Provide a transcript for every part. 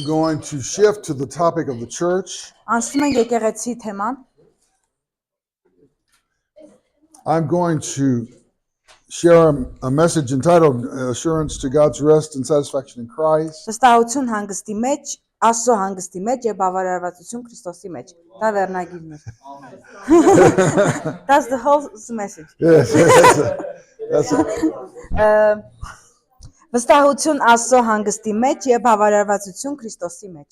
going to shift to the topic of the church. Անցնում ենք եկեղեցի թեման։ I'm going to share a message entitled Assurance to God's Rest and Satisfaction in Christ. Վստահություն հանգստի մեջ, Աստծո հանգստի մեջ եւ բավարարվածություն Քրիստոսի մեջ։ Դա վերնագիրն է։ That's the whole message. Yes, that's it. Վստահություն Աստծո հանգստի մեջ եւ բավարարվածություն Քրիստոսի մեջ։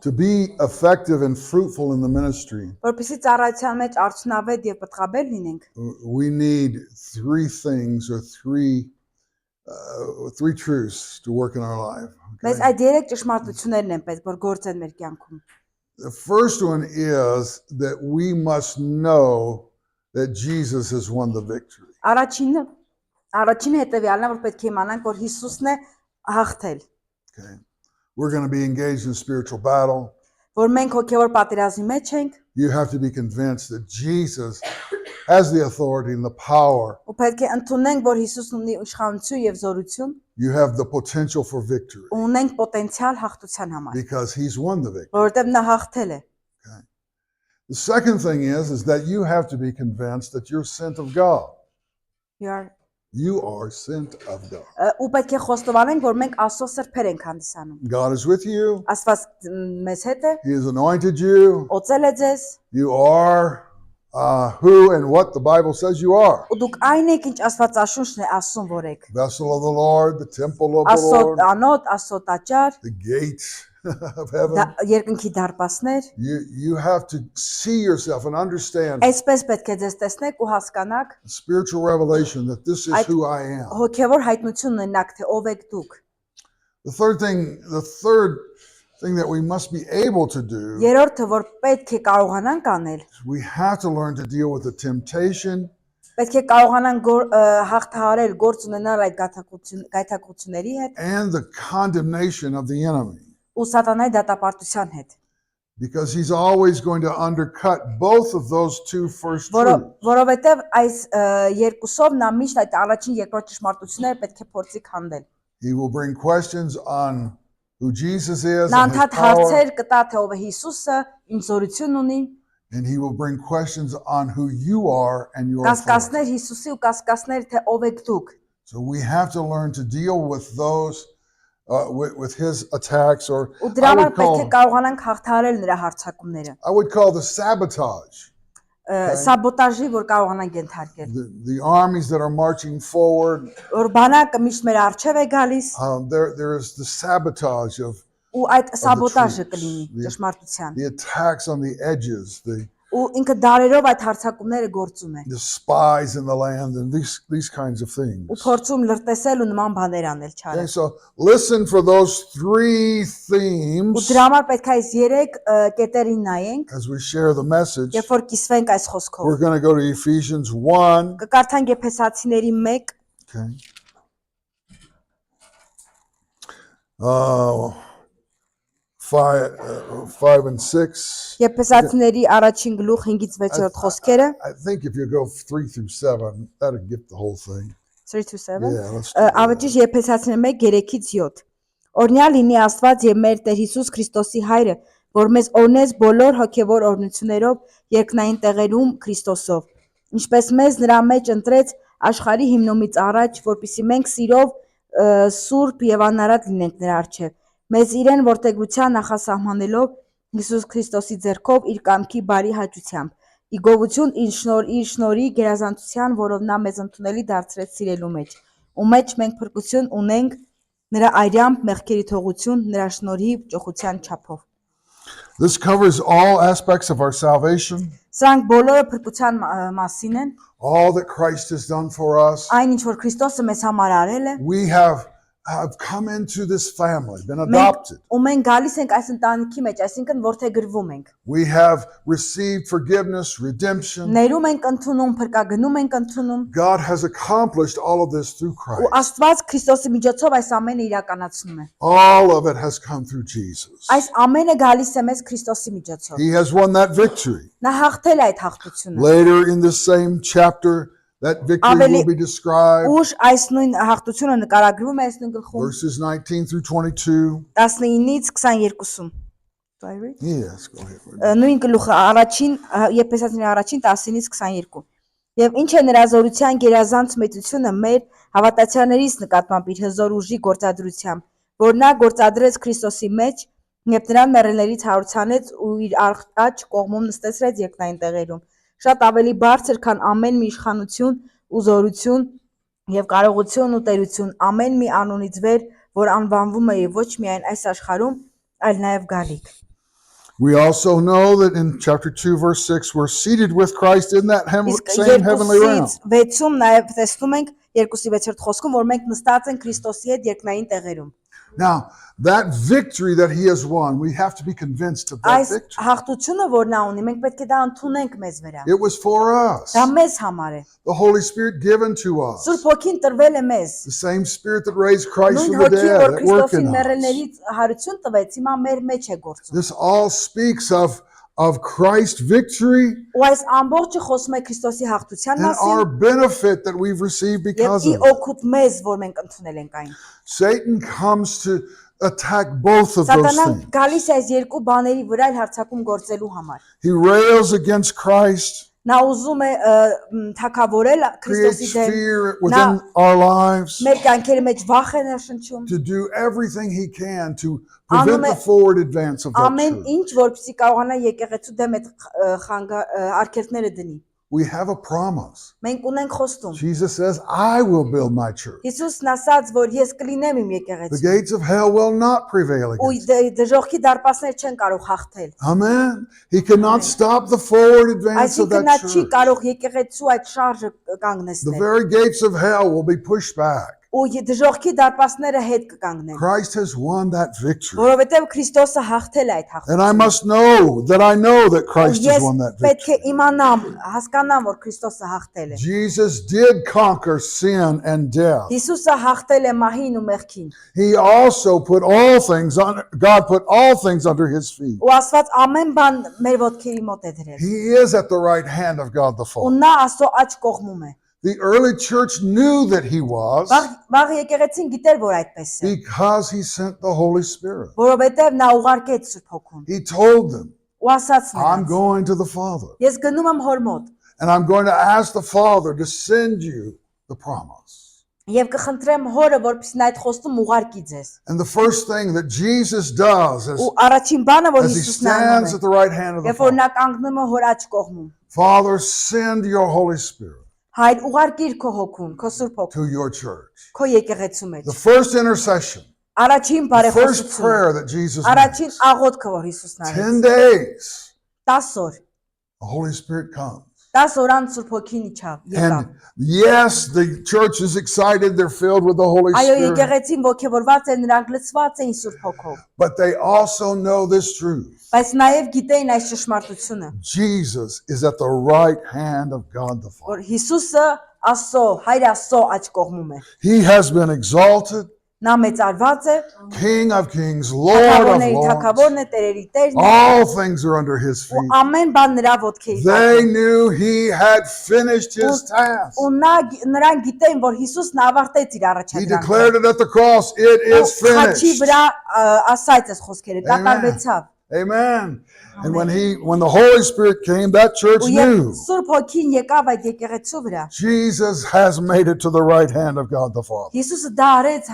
To be effective and fruitful in the ministry, Որպեսզի ծառայության մեջ արդյունավետ եւ պտղաբեր լինենք, we need three things or three truths to work in our life. մեզ այդ երեք ճշմարտություններն են պետք, որ գործեն մեր կյանքում։ The first one is that we must know that Jesus has won the victory. Առաջինը հետեւյալն է, որ պետք է իմանանք, որ Հիսուսն է հաղթել։ Okay. We're going to be engaged in spiritual battle. Որ մենք հոգևոր պատերազմի մեջ ենք, You have to be convinced that Jesus has the authority and the power. ու պետք է ընդունենք, որ Հիսուսն ունի իշխանություն եւ զորություն, You have the potential for victory ու ունենք պոտենցիալ հաղթության համար, because he's won the victory. որովհետեւ նա հաղթել է։ The second thing is that you have to be convinced that you're sent of God. You are sent of God. Ու պետք է խոստովանենք, որ մենք Աստծո սրբեր ենք հանդիսանում։ God is with you. Աստված մեզ հետ է, He has anointed you. օծել է ձեզ, You are who and what the Bible says you are. ու դուք այն եք, ինչ Աստվածաշունչն է ասում, որ եք։ Vessel of the Lord, the temple of the Աստծո Lord, անոթ, Աստծո տաճար, the gates of heaven. երկնքի դարպասներ, You have to see yourself and understand այսպես պետք է ձեզ տեսնեք ու հասկանաք the spiritual revelation that this is who I am. հոգևոր հայտնությունն ունենաք, թե ով եք դուք։ The third thing that we must be able to do, Երրորդը, որ պետք է կարողանանք անել, we have to learn to deal with the temptation պետք է կարողանանք հաղթահարել, գործ ունենալ այդ գայթակղությունների հետ and the condemnation of the enemy, ու սատանայի դատապարտության հետ, because he's always going to undercut both of those two first truths. որովհետև այս երկուսով նա միշտ այդ առաջին երկրորդ ճշմարտությունները պետք է փորձի քանդել։ He will bring questions on who Jesus is Նա and his ընդհանուր power, հարցեր կտա, թե ով է Հիսուսը, ինչ զորություն ունի, and he will bring questions on who you are and your authority. կասկածներ Հիսուսի ու կասկածներ, թե ով եք դուք։ So we have to learn to deal with those with his attacks, or Ու դրա համար պետք է կարողանանք հաղթահարել նրա հարձակումները։ I would call the sabotage. Սաբոտաժի, որ կարողանանք ենթարկել։ The armies that are marching forward, Որ բանակը միշտ մեր առջև է գալիս, there is the sabotage of ու այդ սաբոտաժը կլինի ճշմարտության։ the attacks on the edges, Ու ինքը դարերով այդ հարձակումները գործում է։ the spies in the land, and these kinds of things. Ու փորձում լրտեսել ու նման բաներ անել չարը։ Okay, so listen for those three Ու themes դրա համար պետք է այս երեք կետերին նայենք, as we share the message. երբ որ կիսվենք այս խոսքով։ We're going to go to Ephesians 1. Կկարդանք Եփեսացիների 1, Okay. 5 and 6. Եփեսացիների առաջին գլուխ 5-ից 6-րդ խոսքերը, I think if you go 3 through 7, that'll get the whole thing. 3-7, Yeah, let's do that. ավճիշ Եփեսացիների 1 3-ից 7։ Օրհնյալ լինի Աստված եւ մեր Տեր Հիսուս Քրիստոսի Հայրը, որ մեզ օրհնեց բոլոր հոգեվոր օրհնություններով երկնային տեղերում Քրիստոսով, ինչպես մեզ նրա մեջ ընտրեց աշխարհի հիմնումից առաջ, որպեսզի մենք սիրով սուրբ եւ անարատ լինենք նրա առջև։ Մեզ իրեն որդեգրության նախասահմանելով Հիսուս Քրիստոսի ձեռքով իր կամքի բարի հաճությամբ, ի գովություն իր շնորհի գերազանցության, որով նա մեզ ընդունելի դարձրեց սիրելու մեջ, ու մեջ մենք փրկություն ունենք նրա այրամբ մեղքերի թողություն, նրա շնորհի ճոխության չափով։ This covers all aspects of our salvation, Սրանք բոլորը փրկության մասին են, all that Christ has done for us. այն ինչ որ Քրիստոսը մեզ համար արել է, We have come into this family, been adopted. ու մենք գալիս ենք այս ընտանիքի մեջ, այսինքն որդեգրվում ենք։ We have received forgiveness, redemption. Ներում ենք ընդունում, փրկագնում ենք ընդունում, God has accomplished all of this through ու Christ. Աստված Քրիստոսի միջոցով այս ամենը իրականացնում է։ All of it has come through Jesus. Այս ամենը գալիս է մեզ Քրիստոսի միջոցով։ He has won that victory. Նա հաղթել է այդ հաղթությունը։ Later in this same chapter, That victory will be described. Ուշ այս նույն հաղթությունը նկարագրվում է այս նույն գլխում Verses 19 through 22. 19-ից 22-ում։ Yes, go ahead. Նույն գլուխը առաջին Եփեսացիների առաջին 10-ից 22։ Եվ ինչ է նրա զորության գերազանց մեծությունը մեր հավատացյալներից նկատմամբ իր հզոր ուժի գործադրությամբ, որ նա գործադրեց Քրիստոսի մեջ, երբ նրան մեռելներից հարուցանեց ու իր աջ կողմում նստեցրեց երկնային տեղերում, շատ ավելի բարձր, քան ամեն մի իշխանություն ու զորություն եւ կարողություն ու տերություն, ամեն մի անունից վեր, որ անվանվում է եւ ոչ միայն այս աշխարհում, այլ նաեւ գալիք։ We also know that in chapter 2 verse 6 we're seated with Christ in that same heavenly realm. 6-ում նաև տեսնում ենք 2-6-րդ խոսքում, որ մենք նստած ենք Քրիստոսի հետ երկնային տեղերում։ Now, that victory that he has won, we have to be convinced of that victory. Այս հաղթությունը, որ նա ունի, մենք պետք է դա ընդունենք մեզ վրա։ It was for us. Դա մեզ համար է։ The Holy Spirit given to us. Սուրբ Հոգին տրվել է մեզ։ The same Spirit that raised Christ from the Նույն dead Հոգին, որ at work Քրիստոսին in us. մեռելներից հարություն տվեց, հիմա մեր մեջ է գործում։ This all speaks of Christ's victory Ու այս ամբողջը խոսում է Քրիստոսի հաղթության and our մասին benefit that we've received because եւ of it. օգուտ մեզ, որ մենք ընդունել ենք այն։ Satan comes to attack both of those Սատանան things. գալիս է այս երկու բաների վրա հարձակում գործելու համար։ He rails against Christ, Նա ուզում է թակավորել Քրիստոսի creates դեմ։ fear within our lives, Մեր կյանքերի մեջ վախ է ներշնչում։ to do everything he can to prevent the forward advance of that Ամեն truth. ինչ, որպեսզի կարողանա եկեղեցու դեմ այդ արգելքները դնի։ We have a promise. Մենք ունենք խոստում։ Jesus says, I will build my church. Հիսուսն ասաց, որ ես կլինեմ իմ The եկեղեցու։ gates of hell will not prevail Ու against it. դժոխքի դարպասներ չեն կարող հաղթել։ Amen. He cannot stop the forward advance of Այսինքն նա that չի church. կարող եկեղեցու այդ շարժը The կանգնեցնել։ very gates of hell will be pushed back. Ու դժոխքի դարպասները հետ կկանգնեն։ Christ has won that victory. Որովհետև Քրիստոսը hաղթել է այդ And I հաղթությունը։ must know that Christ has Ես won that պետք victory. է իմանամ, հասկանամ, որ Քրիստոսը հաղթել է։ Jesus did conquer sin and death. Հիսուսը հաղթել է մահին ու մեղքին։ He also put all things on, God put all things under his feet. Ու Աստված ամեն բան մեր ոտքերի մոտ է դրել։ He is at the right hand of God the Ու Father. նա Աստծո աջ կողմում է։ The early church knew that he was Վաղ եկեղեցին գիտեր, որ այդպես է, because he sent the Holy Spirit. որովհետև նա ուղարկեց Սուրբ Հոգուն։ He told them, Ու ասաց I'm նրանց. going to the Father Ես գնում եմ հոր մոտ and I'm going to ask the Father to send you the promise. եւ կխնդրեմ հորը, որպեսզի նա այդ խոստում ուղարկի ձեզ։ And the first thing that Jesus does Ու առաջին բանը, որ as he Հիսուսն անում stands է, at the right hand of the երբ որ Father, նա կանգնում է հոր աջ կողմում, Father, send your Holy Spirit հայր ուղարկիր քո հոգուն, քո Սուրբ Հոգուն, to your church. քո եկեղեցու մեջ։ The first intercession, Առաջին the first բարեխոսությունը, prayer that Jesus առաջին makes, աղոթքը, որ Հիսուսն 10 արեց, days, 10 օր, the Holy Spirit comes. 10 օրանց Սուրբ Հոգին իջավ, եկավ։ And yes, the church is excited, they're filled with the Holy Այո, Spirit, եկեղեցին ողջորված են, նրանք լցված էին Սուրբ Հոգով, but they also know this truth. բայց նաև գիտեին այս ճշմարտությունը, Jesus is at the right hand of God the Father. որ Հիսուսը Աստծո, հայր Աստծո աջ կողմում է։ He has been exalted, Նա մեծարված է, King of kings, Lord of թագավորների lords. թագավորն է, տերերի տերն է, All things are under his ու feet. ամեն բան նրա ոտքերի տակ They է։ knew he had finished his task. Ու նրանք գիտեն, որ Հիսուսն ավարտեց իր He առաջադրանքը։ declared it at the cross. It is Խաչի finished. վրա ասաց այս խոսքերը, կատարվեցավ։ Amen. And when the Holy Spirit came, that church Ու երբ knew Սուրբ Հոգին եկավ այդ եկեղեցու վրա, Jesus has made it to the right hand of God the Father. Հիսուսը դա արեց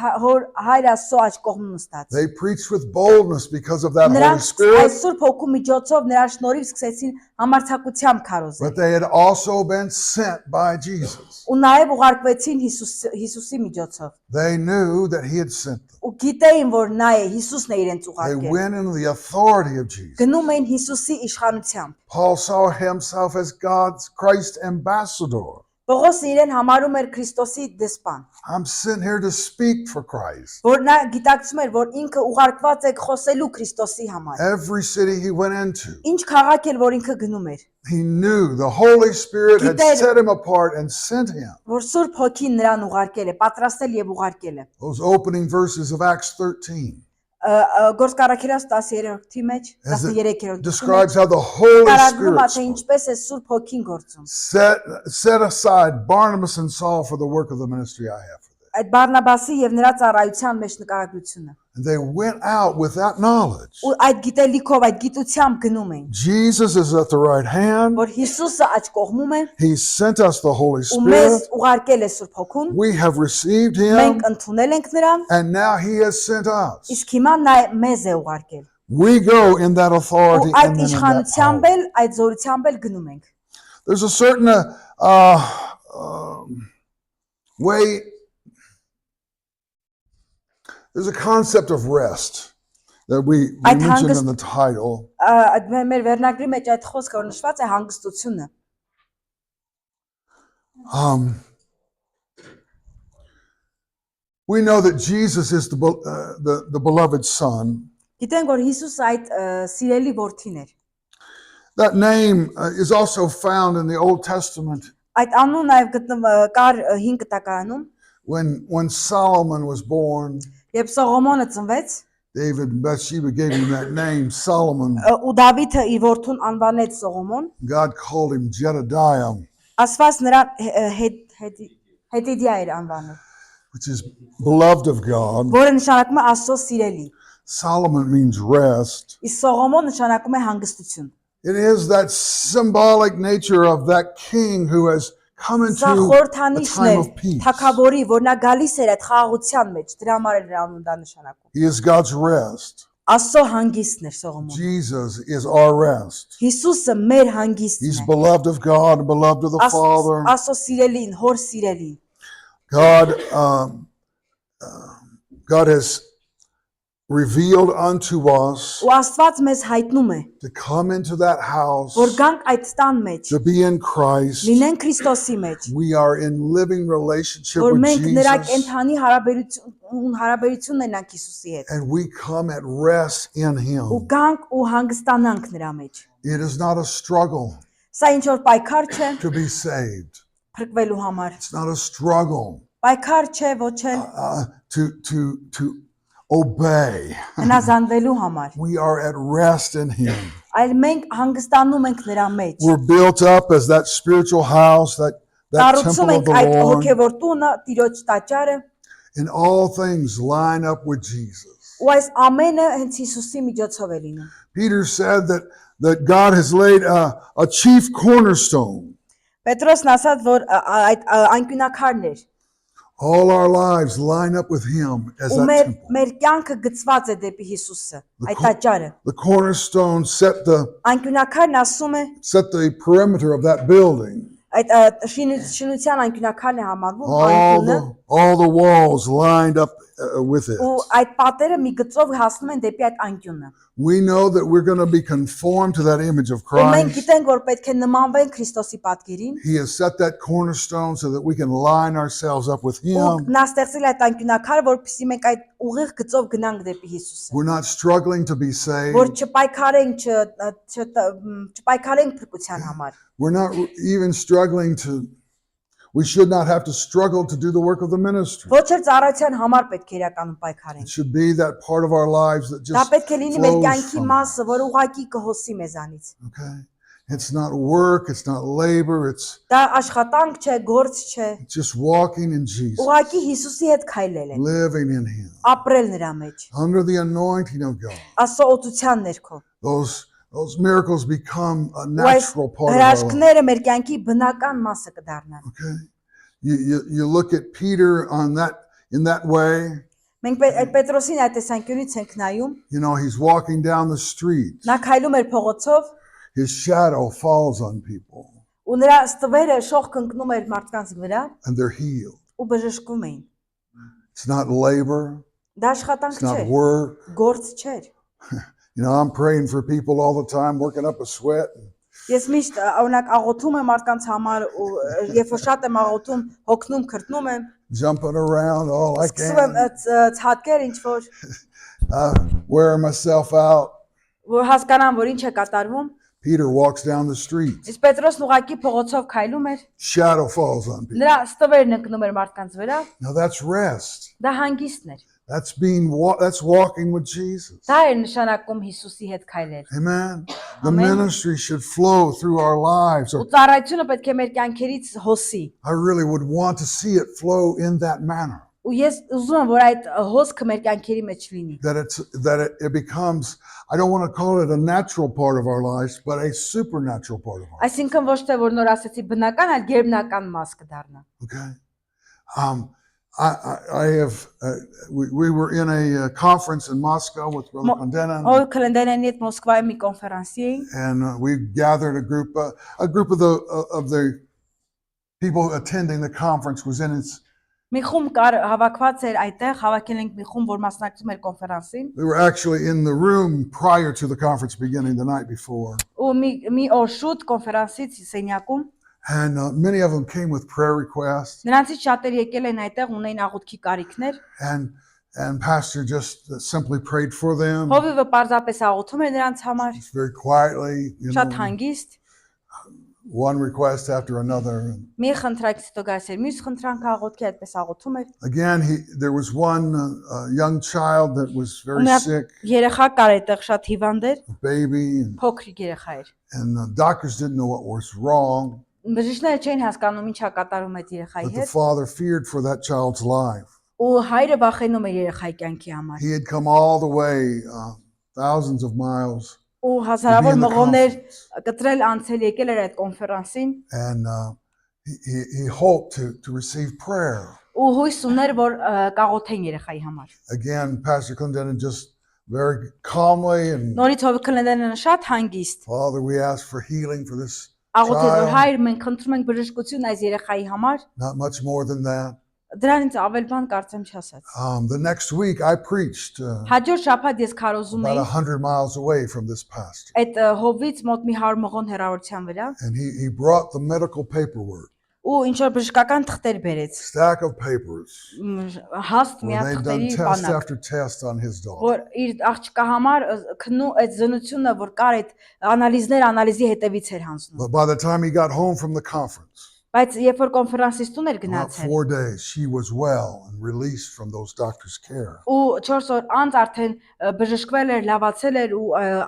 հայր Աստծո աջ կողմում նստած։ They preached with boldness because of that Holy Նրանք Spirit, այս Սուրբ Հոգու միջոցով նրա շնորհիվ սկսեցին համարձակությամբ քարոզել։ but they had also been sent by Jesus. Ու նաև ուղարկվեցին Հիսուսի միջոցով։ They knew that he had sent them. Ու գիտեին, որ նա է, Հիսուսն է իրենց They ուղարկել։ went into the authority of Jesus. Գնում էին Հիսուսի իշխանությամբ։ Paul saw himself as God's Christ ambassador. Պողոսը իրեն համարում էր Քրիստոսի դեսպան, I'm sent here to speak for Christ. որ նա գիտակցում էր, որ ինքը ուղարկված է խոսելու Քրիստոսի համար։ Every city he went into, Ինչ քաղաք էլ որ ինքը գնում էր, he knew the Holy Spirit had Գիտեր- set him apart and sent him. որ Սուրբ Հոգին նրան ուղարկել է, պատրաստել եւ ուղարկել է։ Those opening verses of Acts 13. Գործկարաքերաց 13-րդի մեջ, 13-րդ describes how the Holy կարագրում է թե Spirit ինչպես է Սուրբ Հոգին գործում։ set aside Barnabas and Saul for the work of the ministry I have for them. Այդ Բարնաբասի եւ նրա ծառայության մեջ նկարագրությունը։ And they went out with that knowledge. Ու այդ գիտելիքով, այդ գիտությամբ գնում էին։ Jesus is at the right hand. Որ Հիսուսը աջ կողմում է։ He sent us the Holy Ու մեզ Spirit. ուղարկել է Սուրբ Հոգուն։ We have received him. Մենք ընդունել ենք նրան, And now he has sent us. իսկ հիմա նա մեզ է ուղարկել։ We go in that authority Ու այդ and then in that իշխանությամբ power. էլ, այդ զորությամբ էլ գնում ենք։ There's a certain way, there's a concept of rest that we mentioned in the title. Մեր վերնագրի մեջ այդ խոսքը որ նշված է հանգստությունը։ We know that Jesus is the beloved Son. Գիտենք որ Հիսուսը այդ սիրելի որդին էր։ That name is also found in the Old Testament. Այդ անունը նաև կար 5 կտակարանում։ When Solomon was born, Երբ Սողոմոնը ծնվեց, David and Bathsheba gave him that name, Solomon. ու Դավիթը իր որդուն անվանեց Սողոմոն, God called him Jedediah, ասված նրան Հետիդիա էր անվանում, which is beloved of God. որը նշանակում է Աստծո սիրելի։ Solomon means rest. Իսկ Սողոմոն նշանակում է հանգստություն։ It is that symbolic nature of that king who has come into Սա a խորհրդանիշն time է of peace. թագավորի, որ նա գալիս էր այդ խաղաղության մեջ, դրա համար է նրա անունը դա նշանակում։ He is God's rest. Աստծո հանգիստն էր Սողոմոնը։ Jesus is our rest. Հիսուսը մեր հանգիստն He's է։ beloved of God and beloved of the Father. Աստծո սիրելին, հոր սիրելին։ God has revealed unto us Ու Աստված մեզ հայտնում է, to come into that house, որ գանք այդ տան մեջ, to be in Christ. լինենք Քրիստոսի մեջ, We are in living relationship որ with մենք նրա Jesus, կենթանի հարաբերություն ունենանք Հիսուսի հետ։ and we come at rest in Ու Him. գանք ու հանգստանանք նրա մեջ։ It is not a struggle Սա ինչ որ պայքար չէ to be saved. փրկվելու համար։ It's not a struggle Պայքար չէ ոչ էլ to obey. հնազանդվելու համար։ We are at rest in Him. Այլ մենք հանգստանում ենք նրա մեջ։ We're built up as that spiritual house, that Կառուցում temple of ենք the այդ Lord, հոգևոր տունը, Տիրոջ տաճարը, and all things line up with Jesus. ու այս ամենը հենց Հիսուսի միջոցով է լինում։ Peter said that God has laid a chief cornerstone. Պետրոսն ասաց, որ այդ անկյունակարն էր։ All our lives line up with Him as Ու that temple. մեր կյանքը գծված է դեպի Հիսուսը, այդ տաճարը։ The cornerstone set Անկյունակարն ասում է, the perimeter of that building. այդ շինության անկյունակարն է համարվում անկյունը, All the walls lined up with it. ու այդ պատերը մի գծով հասնում են դեպի այդ անկյունը։ We know that we're going to be conformed to that image of Ու մենք Christ. գիտենք, որ պետք է նմանվենք Քրիստոսի պատկերին, He has set that cornerstone so that we can line ourselves up with ու Him. նա ստեղծել այդ անկյունակարը, որպեսզի մենք այդ ուղիղ գծով գնանք դեպի Հիսուսը։ We're not struggling to be saved. Որ չպայքարենք փրկության համար։ We're not even struggling we should not have to struggle to do the work of the ministry. Ոչ էլ ծառայության համար պետք է իրականում It պայքարենք։ should be that part of our lives that Դա just պետք է լինի մեր flows կյանքի from it. մասը, որ ուղակի կհոսի մեզանից։ Okay? It's not work, it's not labor, it's Դա աշխատանք չէ, գործ չէ։ just walking in Jesus, Ուղակի Հիսուսի հետ քայլել է, living in Him, ապրել նրա մեջ, under the anointing of God. Աստծո օծության ներքո։ Those miracles become a Ու այս natural part of our life. հրաշքները մեր կյանքի բնական մասը կդառնան։ Okay? You look at Peter in that way. Մենք այդ Պետրոսին այդ տեսանկյունից ենք նայում։ You know, he's walking down the street. Նա քայլում էր փողոցով, His shadow falls on people ու նրա ստվերը շողք ընկնում էր մարդկանց վրա and they're healed. ու բժշկվում էին։ It's not labor, Դա աշխատանք it's not չէր, work. գործ չէր։ You know, I'm praying for people all the time, working up a sweat. Ես միշտ օրինակ աղոթում եմ մարդկանց համար ու երբ որ շատ եմ աղոթում, հոգնում, քրտնում եմ, Jumping around all I սկսում եմ can, ցածկեր ինչ որ wearing myself out. որ հասկանամ որ ինչ է կատարվում, Peter walks down the street. Իսկ Պետրոսն ուղակի փողոցով քայլում էր, Shadow falls on Peter. նրա ստվերն ընկնում էր մարդկանց վրա, Now that's rest. դա հանգիստն էր։ That's walking with Jesus. Դա էր նշանակում Հիսուսի հետ քայլել։ Amen. The Amen. ministry should flow through our lives. Ու ծառայությունը պետք է մեր կյանքերից հոսի։ I really would want to see it flow in that manner. Ու ես ուզում եմ, որ այդ հոսքը մեր կյանքերի մեջ լինի։ That it becomes, I don't want to call it a natural part of our lives, but a supernatural part of our lives. Այսինքն ոչ թե որ նոր ասեցի բնական, այլ գերբնական մաս կդառնա։ Okay. We were in a conference in Moscow with Brother Kondenan. Ո Քլենդենի հետ Մոսկվայի մի կոնֆերանսի էի։ And we gathered a group of the people attending the conference was in its. Մի խումբ կար հավաքված էր այդտեղ, հավաքել ենք մի խումբ, որ մասնակցում էր կոնֆերանսին։ We were actually in the room prior to the conference beginning the night before. Ու մի օր շուտ կոնֆերանսից սենյակում And many of them came with prayer requests. Նրանցից շատերը եկել են այդտեղ ունեին աղոթքի կարիքներ։ And Pastor just simply prayed for them. Հովիվը պարզապես աղոթում էր նրանց համար։ Very quietly, Շատ հանգիստ։ one request after another. Մի խնդրանքից հետո գալիս էր մյուս խնդրանքը աղոթքի այդպես աղոթում էր։ Again, there was one young child that was very sick. Երեխա կար այդտեղ շատ հիվանդ էր։ A baby. Փոքրիկ երեխա էր։ And the doctors didn't know what was wrong. Բժիշկները չէին հասկանում ինչա կատարում այդ երեխայի But the հետ։ father feared for that child's life. Ու հայրը վախենում էր երեխայի կյանքի համար։ He had come all the way, thousands of miles. Ու հազարավոր մղոններ կտրել անցել եկել էր այդ կոնֆերանսին։ And he hoped to receive prayer. Ու հույս ուներ որ կաղոթեն երեխայի համար։ Again, Pastor Clinton just very calmly and Նորից Հովի Քլենդենը շատ հանգիստ։ Father, we ask for healing for this Աղոթել որ child. հայր մենք խնդրում ենք բժշկություն այս երեխայի համար։ Not much more than that. Դրանից ավել բան կարծեմ չասած։ The next week I preached Հաջորդ շաբաթ ես քարոզում about էի 100 miles away from this pastor. այդ հովից մոտ մի 100 մղոն հեռավորության վրա And he brought the medical paperwork, ու ինչ որ բժշկական թղթեր բերեց։ stack of papers. Հաստ մի Where հատ they'd done թղթերի test բանակ։ after test on his daughter. Որ իր աղջկա համար քնու այդ զնությունը որ կար այդ անալիզի հետևից էր հանձնում։ But by the time he got home from the conference, Բայց երբ որ կոնֆերանսից տուն էր about գնացել 4 days, she was well and released from those doctors' care. ու 4 օր անց արդեն բժշկվել էր, լավացել էր ու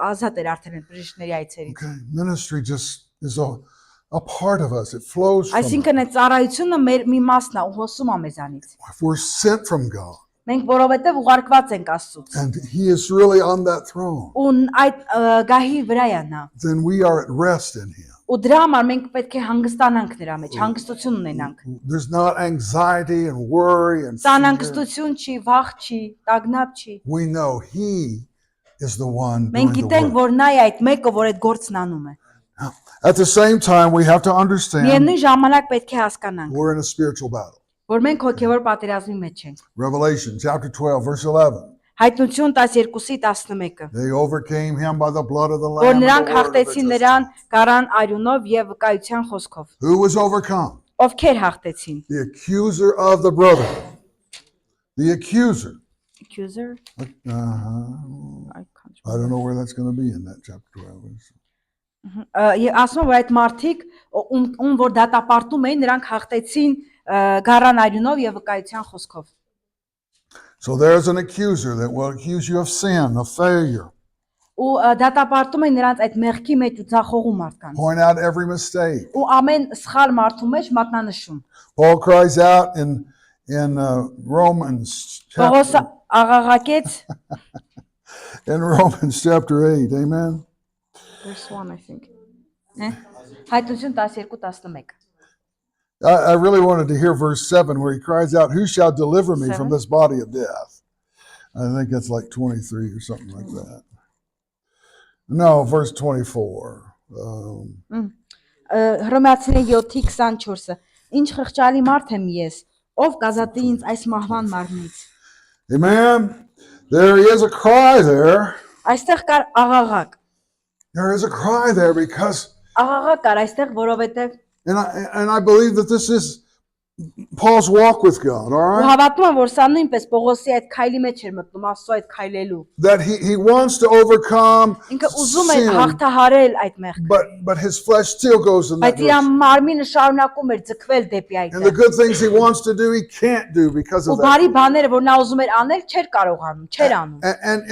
ազատ էր արդեն այդ բժիշկների այցերից։ Okay, ministry just is a part of us. It flows from us. Այսինքն այդ ծառայությունը մեր մի մասն է ու հոսում է մեզանից։ If we're sent from God, Մենք որովհետև ուղարկված ենք Աստծուց։ and He is really on that throne, Ու այդ գահի վրա է նա։ then we are at rest in Him. Ու դրա համար մենք պետք է հանգստանանք նրա մեջ, հանգստություն ունենանք։ There's not anxiety and worry and fear. Սանհանգստություն չի, վախ չի, տագնապ չի։ We know He is the one doing Մենք the գիտենք, work. որ նա է այդ մեկը, որ այդ գործն անում է։ At the same time, we have to understand Միևնույն ժամանակ պետք է հասկանանք, we're in a spiritual battle. որ մենք հոգևոր պատերազմի մեջ ենք։ Revelation chapter 12, verse 11. Հայտնություն 12-ի 11-ը։ They overcame Him by the blood of the Որ Lamb. նրանք and the word of their հաղթեցին նրան testimony. կարան արյունով եւ վկայության խոսքով։ Who was overcome? Ովքեր հաղթեցին։ The accuser of the brother. The accuser. Accuser. I don't know where that's going to be in that chapter 12. Եվ ասում եմ, որ այդ մարդիկ ում որ դատապարտում էին, նրանք հաղթեցին գառան արյունով եւ վկայության խոսքով։ So there's an accuser that will accuse you of sin, of failure, Ու դատապարտում են նրանց այդ մեղքի մեջ ու ցախողում մարդկանց։ point out every mistake. Ու ամեն սխալ մարդու մեջ մատնանշում։ Paul cries out in Romans Պողոս chapter, աղաղակեց in Romans chapter 8, amen. verse 1 I think. Հայտնություն 12-11։ I really wanted to hear verse 7 where he cries out, who shall deliver me from 7? this body of death? I think that's like 23 or something like that. No, verse 24. Հռոմեացիների 7:24-ը Ինչ խղճալի մարդ եմ ես, ով կազատի ինձ այս մահվան մարմնից։ Amen. There is a cry there. Այստեղ կար աղաղակ։ There is a cry there because, Աղաղակ կար այստեղ, որովհետև and I believe that this is Paul's walk with God, all Ու right? հավատում եմ, որ սա նույնպես Պողոսի այդ քայլի մեջ էր մտնում, Աստծո այդ քայլելու։ That he wants to overcome Ինքը ուզում է sin, հաղթահարել այդ մեղքը, but his flesh still goes in that բայց իր direction. մարմինը շարունակում էր ձգվել դեպի And the այդտեղ։ good things he wants to do, he can't do because Ու of բարի that. բաները, որ նա ուզում էր անել, չէր կարողանում, չէր անում։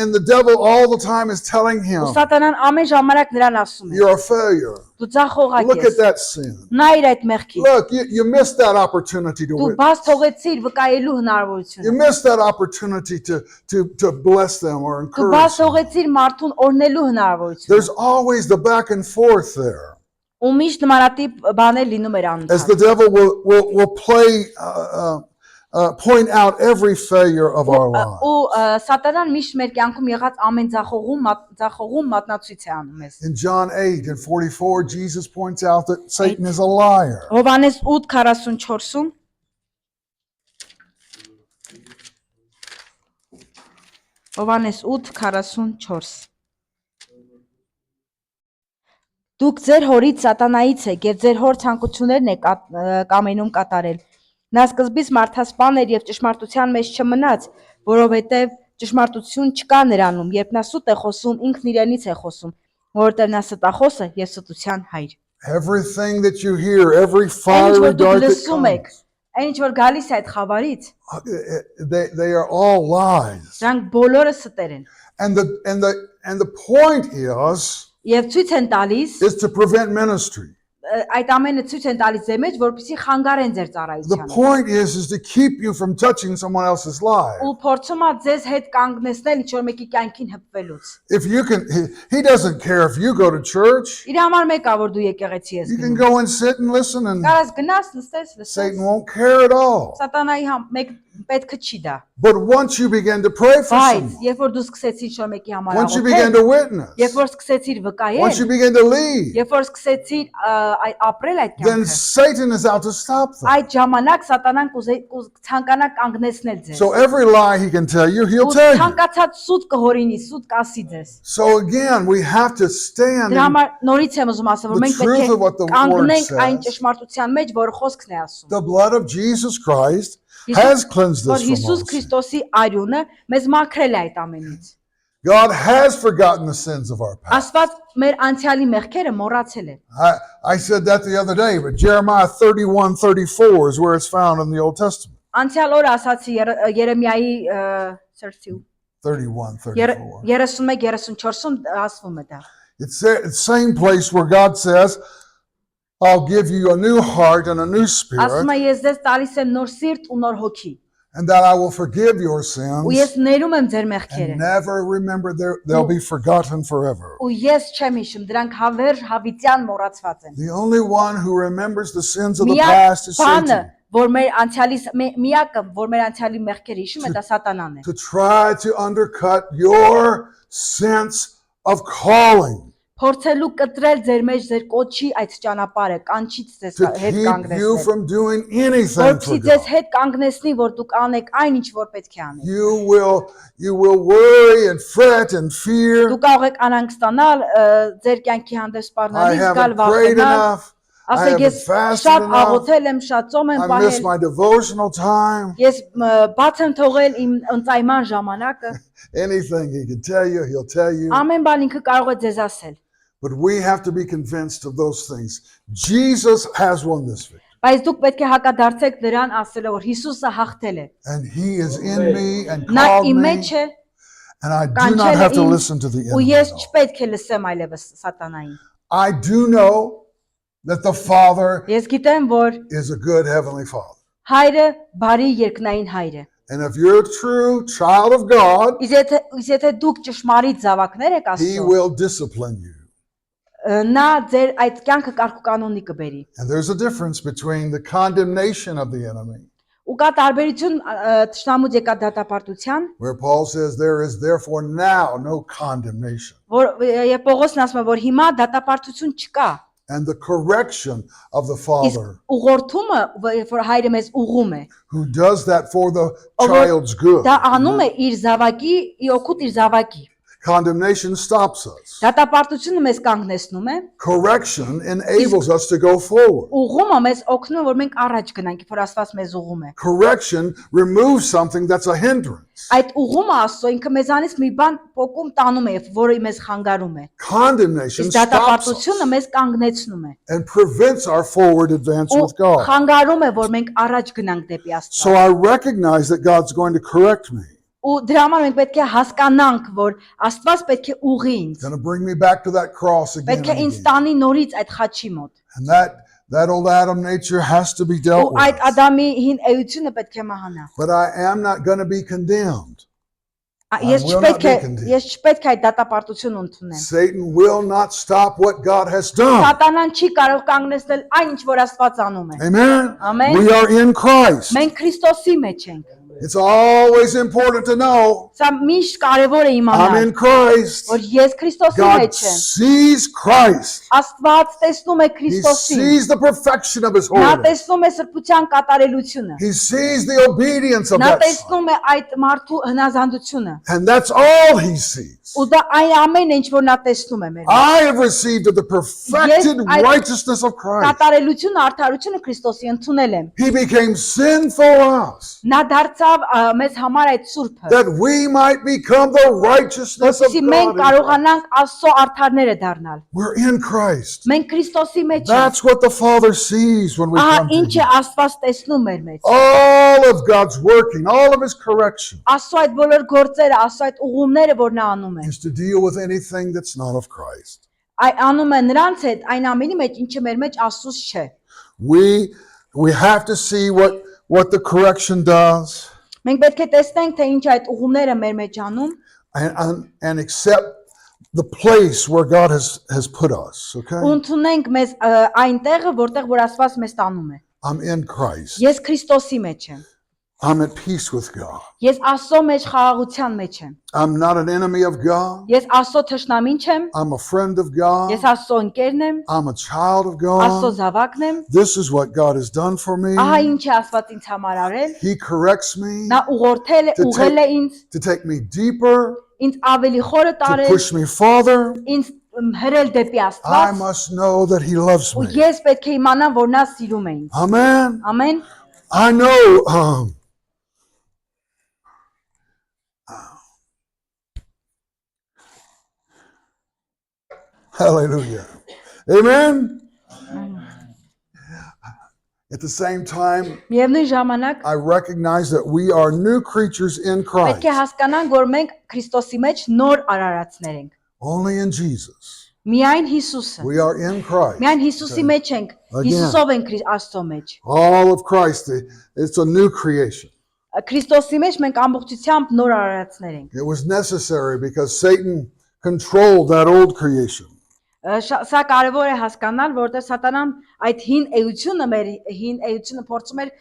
And the devil all the time is telling Ու him, Սատանան ամեն ժամանակ նրան ասում է. you're a failure. Դու ձախողակ Look at ես։ that sin. Նայր այդ մեղքին։ Look, you missed that opportunity to Դու witness. բաց թողեցիր վկայելու You հնարավորությունը։ missed that opportunity to bless them or Դու encourage բաց them. թողեցիր մարդուն օրնելու հնարավորությունը։ There's always the back and forth there. Ու միշտ նմանատիպ բաներ լինում էր As the անընդհատ։ devil will play, point out every failure of our lives. Ու Սատանան միշտ մեր կյանքում եղած ամեն ձախողում մատնացույց է անում մեզ։ In John 8 and 44, Jesus points out that Satan is a liar. Հովհաննես 8:44-ում Հովհաննես 8:44 Դուք ձեր հորից Սատանայից եք եւ ձեր հոր ցանկություններն եք կամենում կատարել։ Նա սկզբից մարդասպան էր եւ ճշմարտության մեջ չմնաց, որովհետեւ ճշմարտություն չկա նրանում, երբ նա սուտ է խոսում, ինքն իրենից է խոսում, որովհետեւ նա ստախոս է եւ ստության հայր։ Everything that you hear, every Այն ինչ fiery որ դուք dart that լսում եք, comes, այն ինչ որ գալիս է այդ խավարից, they are all lies. դրանք բոլորը ստեր են։ And the point is Եվ ցույց են տալիս, to prevent ministry. այդ ամենը ցույց են տալիս ձեր մեջ, որպեսզի խանգարեն ձեր The ծառայությանը։ point is to keep you from touching someone else's life. Ու փորձում է ձեզ հետ կանգնեցնել ինչ որ մեկի կյանքին հպվելուց։ If you can, he doesn't care if you go to church. Իր համար մեկ է որ դու եկեղեցի ես You can գնում։ go and sit and listen, and Կարաս գնաս, նստես, Satan լսես։ won't care at all. Սատանայի մեկ պետք չի դա։ But once you begin to pray for Բայց someone, երբ որ դու սկսեցիր ինչ որ մեկի համար once you begin աղոթել, to witness, երբ որ սկսեցիր once you վկայել, begin to lead, երբ որ սկսեցիր ապրել այդ then կյանքը, Satan is out to stop that. այդ ժամանակ Սատանան ցանկանա կանգնեցնել ձեզ։ So every lie he can tell you, he'll Ու tell you. ցանկացած սուտ կհորինի, սուտ կասի ձեզ։ So again, we have to stand Դրա in համար նորից եմ ուզում ասել, որ the մենք truth պետք of what the է կանգնենք word այն says. ճշմարտության մեջ, որ խոսքն է ասում։ the blood of Jesus Christ Հիսուս- has cleansed Որ us from all Հիսուս sin. Քրիստոսի արյունը մեզ մաքրել է այդ ամենից։ God has forgotten the sins of our past. Աստված մեր անցյալի մեղքերը մոռացել է։ I said that the other day, but Jeremiah 31:34 is where it's found in the Old Testament. Անցյալ օրը ասացի Երեմիայի 31:34. 31-34-ում ասվում է դա։ It's the same place where God says, I'll give you a new heart and a new spirit, Ասում է ես ձեզ տալիս եմ նոր սիրտ ու նոր հոգի։ and that I will forgive your Ու sins ես ներում եմ ձեր մեղքերը։ and never remember they'll be forgotten forever. Ու ես չեմ հիշում, դրանք հավերժ հավիտյան մոռացված են։ The only one who remembers the sins of the Միակ past is բանը, Satan. որ մեր անցյալի միակը, որ մեր անցյալի մեղքերը հիշում է, դա Սատանան է։ To try to undercut your sense of calling, Փորձելու կտրել ձեր մեջ ձեր կոչի այդ ճանապարհը, կանչից ձեզ to հետ keep you կանգնեցնել։ from doing anything for Որպեսզի ձեզ God. հետ կանգնեցնի, որ դուք անեք այն ինչ որ պետք է անեք։ You will worry and fret and fear. Դուք կարող եք անհանգստանալ, ձեր կյանքի հանդեպ I սպառնալից, գալ haven't prayed վախենալ, enough. I ասեք haven't ես fasted շատ enough. աղոթել եմ, շատ ծոմ եմ I miss պահել, my devotional time. ես բաց եմ թողել իմ ընծայման ժամանակը։ Anything he can tell you, he'll tell you. Ամեն բան ինքը կարող է ձեզ ասել։ But we have to be convinced of those things. Jesus has won this victory. Բայց դուք պետք է հակադարձեք դրան ասելով, որ Հիսուսը հաղթել է։ And he is in me and Նա called իմ me. մեջ է, And I do կանչել not է have to ինձ, listen to the ու enemy. ես at all. չպետք է լսեմ այլևս Սատանային։ I do know that the Father Ես գիտեմ, որ is a good heavenly Father. հայրը բարի երկնային հայր է։ And if you're a true child of God, Իսկ եթե դուք ճշմարիտ զավակներ եք he Աստծո, will discipline you. նա ձեր այդ կյանքը կարգուկանոնի կբերի։ And there's a difference between the condemnation of the enemy, Ու կա տարբերություն թշնամուց եկած դատապարտության, where Paul says there is therefore now no condemnation, որ եւ Պողոսն ասում է, որ հիմա դատապարտություն չկա։ and the correction of the Իսկ Father ուղղորդումը, որ հայրը մեզ ուղում է, who does that for the Ով որ child's good. դա անում է իր զավակի, իր օգուտ իր զավակի։ Condemnation stops us. Դատապարտությունը մեզ կանգնեցնում է, Correction enables us to go forward. ուղղումը մեզ օգնում է, որ մենք առաջ գնանք, որ Աստված մեզ ուղղում է։ Correction removes something that's a hindrance. Այդ ուղղումը Աստծո ինքը մեզանից մի բան փոկում տանում է, որը մեզ խանգարում է։ Condemnation Իսկ stops us դատապարտությունը մեզ կանգնեցնում է։ and prevents our forward advance Ու with God. խանգարում է, որ մենք առաջ գնանք դեպի So Աստված։ I recognize that God's going to correct me. Ու դրա համար մենք պետք է հասկանանք, որ Աստված պետք է ուղղի ինձ։ Going to bring me back to that cross again Պետք է and ինձ again. տանի նորից այդ խաչի մոտ։ And that old Adam nature has to be Ու dealt այդ with. Ադամի հին էությունը պետք է մահանա։ But I am not going to be condemned. Ես will not չպետք be է condemned. ես չպետք է այդ դատապարտությունը ընդունեմ։ Satan will not stop what God has done. Սատանան չի կարող կանգնեցնել այն, ինչ որ Աստված անում է։ Amen. Amen. We are in Christ. Մենք Քրիստոսի մեջ ենք։ It's always important to know Սա միշտ կարևոր է I'm իմանալ, in Christ. որ ես Քրիստոսի God մեջ եմ։ sees Christ. Աստված տեսնում է He Քրիստոսին։ sees the perfection of His Նա holiness. տեսնում է սրբության կատարելությունը։ He sees the obedience of Նա that Son. տեսնում է այդ մարդու հնազանդությունը։ And that's all He sees. Ու դա այն ամենը, ինչ որ նա տեսնում է մեր մեջ։ I have received of the perfected Yes, I- righteousness of Christ. Կատարելությունը, արդարությունը Քրիստոսի ընդունել եմ։ He became sin for us, Նա դարձավ մեզ համար այդ սուրբը, that we might become the righteousness of որովհետեւ մենք God. in կարողանանք Աստծո արդարները դառնալ։ We're in Christ. Մենք Քրիստոսի մեջ ենք։ That's what the Father sees when we Ահա come to ինչ է Him. Աստված տեսնում մեր մեջ։ All of God's working, all of His correction Աստծո այդ բոլոր գործերը, Աստծո այդ ուղումները, որ նա անում է, is to deal with anything that's not of Christ. այ անում է նրանց հետ այն ամենի մեջ, ինչը մեր մեջ Աստծուց չէ։ We have to see what the correction does Մենք պետք է տեսնենք, թե ինչ այդ ուղումները մեր մեջ անում and accept the place where God has put us. Okay? ու ընդունենք մեզ այն տեղը, որտեղ որ Աստված մեզ տանում է։ I'm in Christ. Ես Քրիստոսի մեջ եմ։ I'm at peace with God. Ես Աստծո մեջ խաղաղության մեջ եմ։ I'm not an enemy of God. Ես Աստծո թշնամին չեմ։ I'm a friend of God. Ես Աստծո ընկերն եմ, I'm a child of Աստծո God. զավակն եմ։ This is what God has done for me. Ահա ինչ է Աստված ինձ համար արել։ He corrects me Նա ուղղորդել է, ուղղել է ինձ, to take me deeper, ինձ ավելի խորը to տարել, push me farther. ինձ հրել դեպի I Աստված։ must know that He loves Ու me. ես պետք է իմանամ, որ նա սիրում է ինձ։ Amen. Ամեն։ I know hallelujah. Amen. At the same time, Միևնույն ժամանակ I recognize that we are new creatures in Christ. պետք է հասկանանք, որ մենք Քրիստոսի մեջ նոր արարածներ ենք։ Only in Jesus. Միայն Հիսուսը։ We are in Christ. Միայն Հիսուսի մեջ ենք։ Հիսուսով ենք Աստծո մեջ։ All of Christ, it's a new creation. Քրիստոսի մեջ մենք ամբողջությամբ նոր արարածներ ենք։ It was necessary because Satan controlled that old creation. Սա կարևոր է հասկանալ, որտեղ Սատանան այդ հին էությունը մեր հին էությունը փորձում էր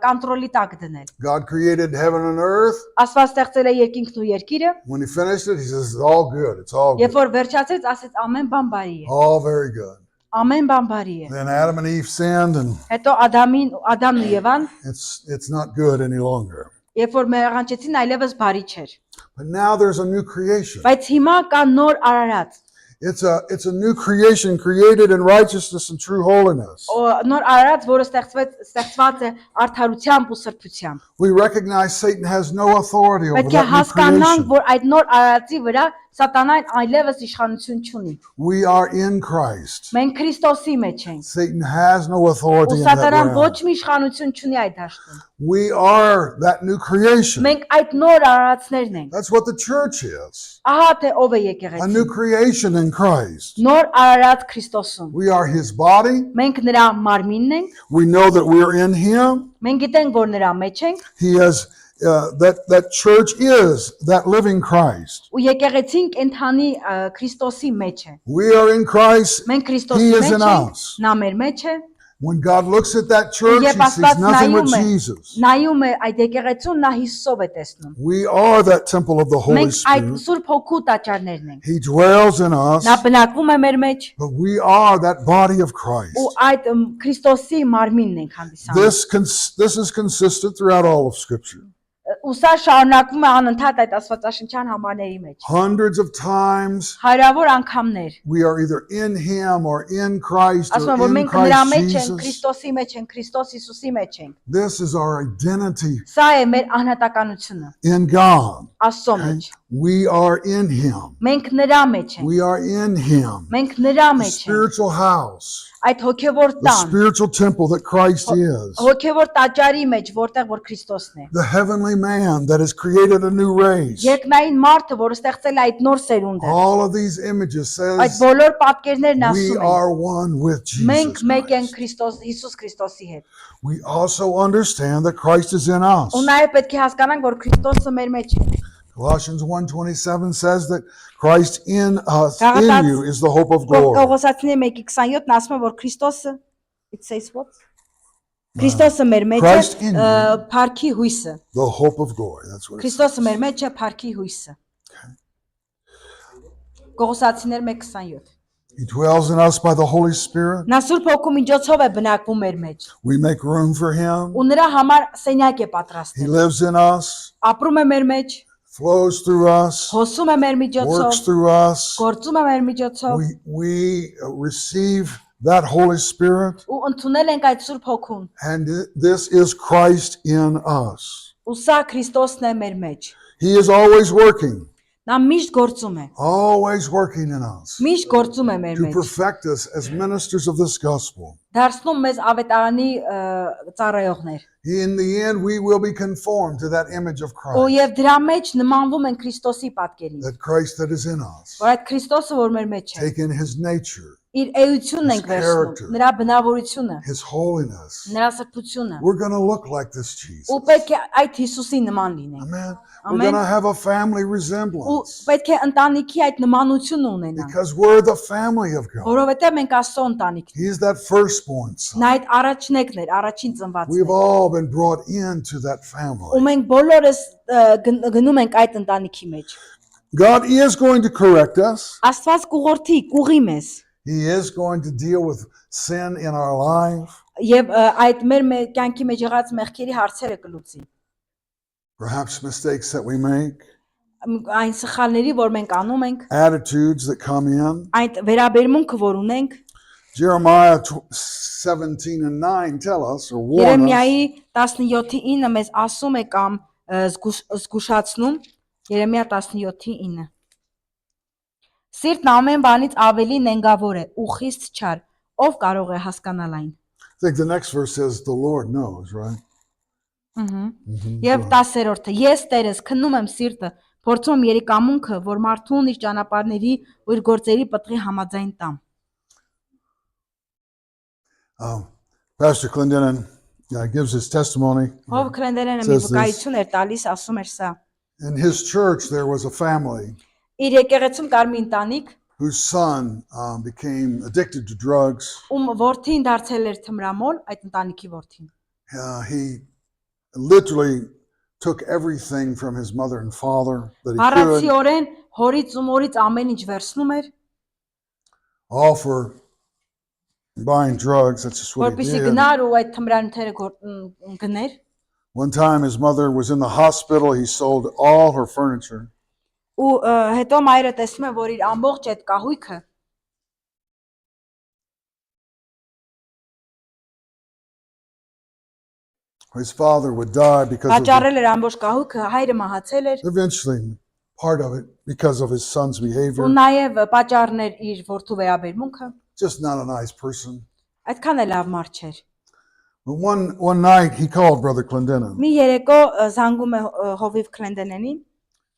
կոնտրոլի տակ դնել։ God created heaven and earth. Աստված ստեղծել է երկինքն ու երկիրը, When He finished it, He says, it's all good. It's all երբ good. որ վերջացրեց, ասեց ամեն բան բարի է։ All very good. Ամեն բան բարի է։ Then Adam and Eve sinned and Հետո Ադամն ու Եվան, it's not good any longer. երբ որ մեղանչեցին, այլևս բարի չէր։ But now there's a new creation. Բայց հիմա կա նոր արարած։ It's a new creation created in righteousness and true holiness. Նոր արարած, որը ստեղծված է արդարությամբ ու սրբությամբ։ We recognize Satan has no authority over Պետք է that new հասկանանք, creation. որ այդ նոր արարածի վրա Սատանան այլևս իշխանություն չունի։ We are in Christ. Մենք Քրիստոսի մեջ ենք։ Satan has no Ու authority in that Սատանան ոչ realm. մի իշխանություն չունի այդ դաշտում։ We are that new creation. Մենք այդ նոր արարածներն ենք։ That's what the church is. Ահա թե ով է A new եկեղեցին։ creation in Christ. Nոր արարած Քրիստոսում։ We are His body. Մենք նրա մարմինն ենք։ We know that we are in Him. Մենք գիտենք, որ նրա մեջ ենք։ He has that church is that living Christ. Ու եկեղեցին կենթանի Քրիստոսի մեջ է։ We are in Christ. Մենք He Քրիստոսի is մեջ in ենք։ us. Նա մեր մեջ է։ When God looks at that church, Երբ He sees Աստված nothing but նայում է, Jesus. նայում է այդ եկեղեցուն, նա Հիսուսով է տեսնում։ We are that temple of the Holy Մենք այդ Spirit. Սուրբ Հոգու տաճարներն ենք։ He dwells in us, Նա բնակվում է մեր մեջ but we are that body of Christ. ու այդ Քրիստոսի մարմինն ենք հանդիսանում։ This is consistent throughout all of Scripture. Ու սա շարունակվում է անընդհատ այդ աստվածաշնչյան համարների մեջ։ Hundreds of times Հարյուրավոր անգամներ։ we are either in Him or in Christ Ասում եմ, or որ in մենք նրա Christ մեջ ենք, Jesus. Քրիստոսի մեջ ենք, Քրիստոս Հիսուսի մեջ ենք։ This is our identity Սա է մեր անհատականությունը in God. Աստծո Okay? մեջ։ We are in Him. Մենք նրա մեջ ենք։ We are in Him. Մենք նրա The մեջ ենք։ spiritual house, Այդ հոգևոր the տան, spiritual temple that Christ is, հոգևոր տաճարի մեջ, որտեղ որ Քրիստոսն է։ the heavenly man that has created a new race. Երկնային մարդը, որը ստեղծել է այդ նոր սերունդը։ All of these images Այդ says բոլոր պատկերներն we ասում են։ are one with Մենք Jesus մեկ ենք Christ. Քրիստոս Հիսուս Քրիստոսի հետ։ We also understand that Christ is in us. Ու նաև պետք է հասկանանք, որ Քրիստոսը մեր մեջ է։ Colossians 1:27 says that Christ in us, in you, is the hope of glory. Կողոսացիների 1:27-ն ասում է, որ Քրիստոսը it says what? Քրիստոսը մեր մեջ Christ է, in you. փառքի հույսը։ The hope of glory. That's what it says. Քրիստոսը մեր մեջ է, փառքի հույսը։ Կողոսացիներ 1:27 He dwells in us by the Holy Spirit. Նա Սուրբ Հոգու միջոցով է բնակվում մեր մեջ։ We make room for Him. Ու նրա համար սենյակ է He պատրաստել։ lives in us, Ապրում է մեր մեջ, flows through us, հոսում է մեր միջոցով, works through us. գործում է մեր միջոցով։ We receive that Holy Spirit, Ու ընդունել ենք այդ Սուրբ Հոգուն։ and this is Christ in us. Ու սա Քրիստոսն է մեր մեջ։ He is always working, Նա միշտ գործում է։ always working in us Միշտ գործում է մեր to մեջ։ perfect us as ministers of this gospel. Դարձնում մեզ ավետարանի ծառայողներ։ In the end, we will be conformed to that image of Ու Christ, եւ դրա մեջ նմանվում են Քրիստոսի պատկերին։ that Christ that is in us, Որ այդ Քրիստոսը, որ մեր մեջ է, taking His nature, իր էությունն ենք His վերցնում, character. նրա բնավորությունը, His holiness. նրա սրբությունը։ We're going to look like this Jesus. Ու պետք է այդ Հիսուսի նման լինենք։ Amen. We're Amen. going to have a family Ու resemblance պետք է ընտանիքի այդ նմանությունը ունենանք, because we're the family of God. որովհետեւ մենք Աստծո ընտանիքն ենք։ He's that firstborn son. Նա այդ առաջնեկն էր, առաջին ծնվածն We've էր։ all been brought into that Ու family. մենք բոլորս գնում ենք այդ ընտանիքի մեջ։ God is going to correct us. Աստված կուղորթի, կուղի մեզ։ He is going to deal with sin in our life. Եվ այդ մեր կյանքի մեջ եղած մեղքերի հարցերը կլուծի։ Perhaps mistakes that we make, Այն սխալների, որ մենք անում ենք, attitudes that come in. այդ վերաբերմունքը, որ ունենք, Jeremiah 17:9 tell us or warn us. Երեմիայի 17:9 մեզ ասում է կամ զգուշացնում, Երեմիա 17:9 Սիրտն ամեն բանից ավելի նենգավոր է ու խիստ չար, ով կարող է հասկանալ այն։ I think the next verse says the Lord knows, right? Եվ 10-րդը ես Տերս քննում եմ սիրտը, փորձում եմ երիկամունքը, որ մարդուն իր ճանապարհների ու իր գործերի պտղի համաձայն տամ։ Pastor Clendenin gives his testimony. Ով Քրենդերենը մի Says this. վկայություն էր տալիս, ասում էր սա։ In his church, there was a family Իր եկեղեցում կար մի ընտանիք, whose son became addicted to drugs. ում որդին դարձել էր թմրամոլ, այդ ընտանիքի որդին։ He literally took everything from his mother and father that he could, Առացիորեն հորից ու մորից ամեն ինչ վերցնում էր, all for buying drugs. That's just what he որպեսզի did. գնար ու այդ թմրանյութերը գներ։ One time his mother was in the hospital. He sold all her furniture. Ու հետո մայրը տեսնում է, որ իր ամբողջ այդ կահույքը His father would die because of վաճառել էր ամբողջ կահույքը, հայրը մահացել էր eventually part of it because of his son's ու behavior. նաև պատճառներ իր որդու վերաբերմունքը, Just not a nice person. այդքան էլ լավ մարդ չէր։ But one night he called Brother Clendenin. Մի երեկո զանգում է Հովիվ Քլենդենենին,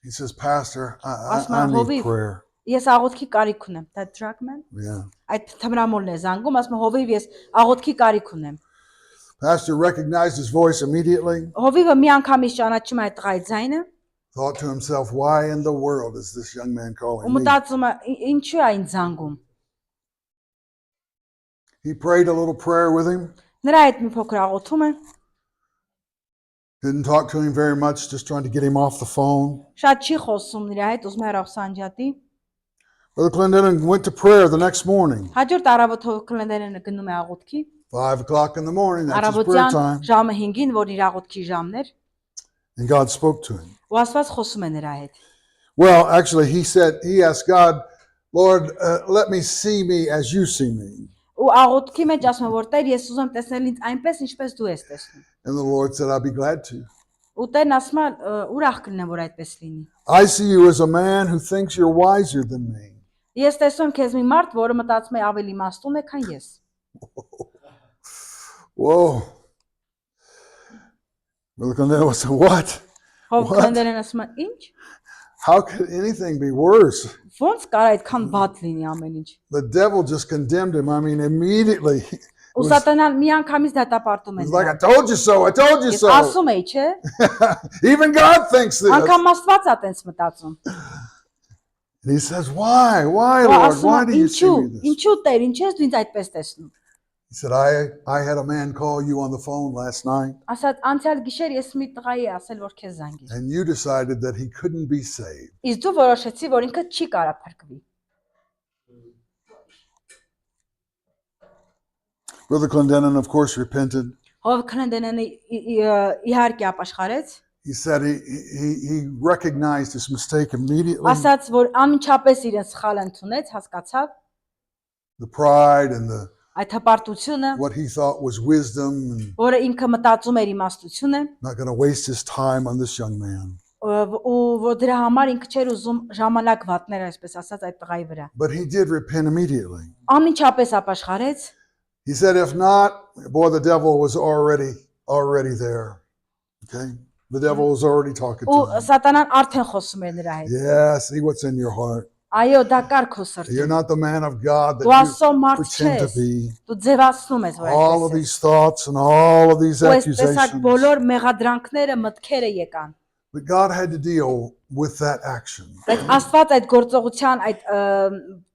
He says, Pastor, I ասում է need Հովիվ, prayer. ես աղոթքի կարիք ունեմ, դա drug man, Yeah. այդ թմրամոլն է զանգում, ասում է Հովիվ, ես աղոթքի կարիք ունեմ։ Pastor recognized his voice immediately. Հովիվը մի անգամից ճանաչում է այդ տղայի ձայնը Thought to himself, why in the world is this young man ու calling me? մտածում է ինչու է այն զանգում։ He prayed a little prayer with him. Նրա հետ մի փոքր աղոթում է, Didn't talk to him very much, just trying to get him off the phone. շատ չի խոսում նրա հետ, ուզում է հեռախոս անջատի։ Brother Clendenin went to prayer the next morning. Հաջորդ առավոտ Հովիվ Քլենդենենը գնում է աղոթքի, 5 o'clock in the morning, that's his prayer առավոտյան time. ժամը 5-ին, որ իր աղոթքի ժամն էր, And God spoke to him. Ու Աստված խոսում է նրա հետ։ Well, actually, he asked God, Lord, let me see me as you see me. Ու աղոթքի մեջ ասում է, որ Տեր, ես ուզում եմ տեսնել ինձ այնպես, ինչպես դու ես տեսնում։ And the Lord said, I'll be glad to. Ու Տերն ասում է, ուրախ կլինեմ, որ այդպես լինի։ I see you as a man who thinks you're wiser than me. Ես տեսնում եմ քեզ մի մարդ, որը մտածում է ավելի իմաստուն է, քան ես։ Whoa. Brother Condell said, what? Հով քանդերեն ասում է, ինչ։ How could anything be worse? Ոնց կարող այդքան բաց լինի ամեն ինչ։ The devil just condemned him. I mean, immediately. Ու Սատանան մի անգամից դատապարտում է It's like, I նրան։ told you so, I told you Ես so. ասում էի, չէ։ Even God thinks this. Անգամ Աստված է տենց մտածում։ And he says, why? Why, Ու Lord? ասում Why է, do you see ինչու, me this? ինչու Տեր, ինչ ես դու ինձ այդպես տեսնում։ He said, I had a man call you on the phone last night, Ասած անցյալ գիշեր ես մի տղայի ասել, որ քեզ զանգի։ and you decided that he couldn't be saved. Իսկ դու որոշեցի, որ ինքը չի կարա փրկվի։ Brother Clendenin, of course, repented. Հով Քրենդենը իհարկե ապաշխարեց։ He said he recognized his mistake immediately. Ասաց, որ անմիջապես իրեն սխալ ընդունեց, հասկացավ The pride and այդ հպարտությունը, what he thought was wisdom, and որը ինքը մտածում էր իմաստություն է, not going to waste his time on this young man. ու որ դրա համար ինքը չէր ուզում ժամանակ վատներ, այսպես ասած, այդ տղայի վրա։ But he did repent immediately. Անմիջապես ապաշխարեց։ He said, if not, boy, the devil was already there. Okay? The devil was already talking Ու to him. Սատանան արդեն խոսում էր նրա հետ։ Yeah, see what's in your heart. Այո, դա կար քո You're սրտում։ not the man of God that Դու Աստծո you մարդ pretend to չես։ be. Դու ձևացնում ես, որ All of այդպես ես։ these thoughts and all of these Ու այս տեսակ accusations. բոլոր մեղադրանքները, մտքերը եկան։ But God had to deal with that action. Բայց Աստված այդ գործողության այդ